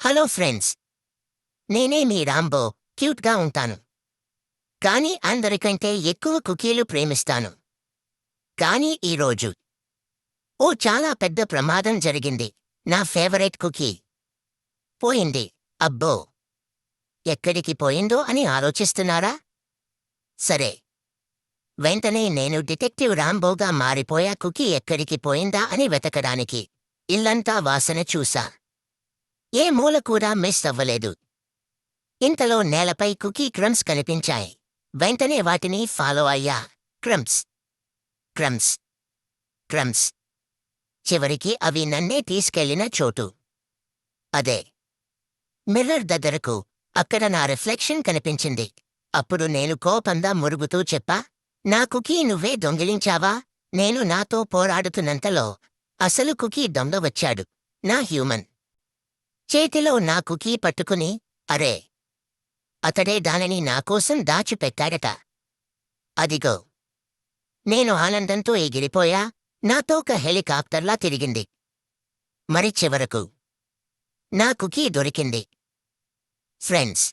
Hello friends, నేనే మీ Rambo. క్యూట్గా ఉంటాను. కానీ అందరికంటే ఎక్కువ కుకీలు ప్రేమిస్తాను. కానీ ఈరోజు చాలా పెద్ద ప్రమాదం జరిగింది. నా ఫేవరెట్ కుకీ పోయింది. అబ్బో, ఎక్కడికి పోయిందో అని ఆలోచిస్తున్నారా? సరే, వెంటనే నేను డిటెక్టివ్ రాంబోగా మారిపోయా. కుకీ ఎక్కడికి పోయిందా అని వెతకడానికి ఇల్లంతా వాసన చూసా. ఏ మూల కూడా మిస్ అవ్వలేదు. ఇంతలో నేలపై కుకీ క్రమ్స్ కనిపించాయి. వెంటనే వాటిని ఫాలో అయ్యా. Crumbs, crumbs, crumbs. చివరికి అవి నన్నే తీసుకెళ్లిన చోటు అదే మిర్రర్ దగ్గరకు. అక్కడ నా రిఫ్లెక్షన్ కనిపించింది. అప్పుడు నేను కోపంగా మురుగుతూ చెప్పా, నా కుకీ నువ్వే దొంగిలించావా? నేను నాతో పోరాడుతున్నంతలో అసలు కుకీ దొంగ వచ్చాడు. నా హ్యూమన్ చేతిలో నా కుకీ పట్టుకుని, అరే, అతడే దానిని నాకోసం దాచిపెట్టాడట. అదిగో. నేను ఆనందంతో ఎగిరిపోయా. నా తోక హెలికాప్టర్లా తిరిగింది. మరి చివరకు నా కుకీ దొరికింది. ఫ్రెండ్స్,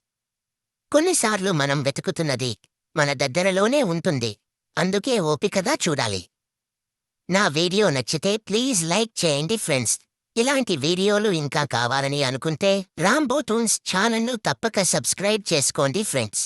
కొన్నిసార్లు మనం వెతుకుతున్నది మన దగ్గరలోనే ఉంటుంది. అందుకే ఓపికగా చూడాలి. నా వీడియో నచ్చితే ప్లీజ్ లైక్ చేయండి ఫ్రెండ్స్. ఇలాంటి వీడియోలు ఇంకా కావాలని అనుకుంటే రాంబో టూన్స్ ఛానల్ను తప్పక సబ్స్క్రైబ్ చేసుకోండి ఫ్రెండ్స్.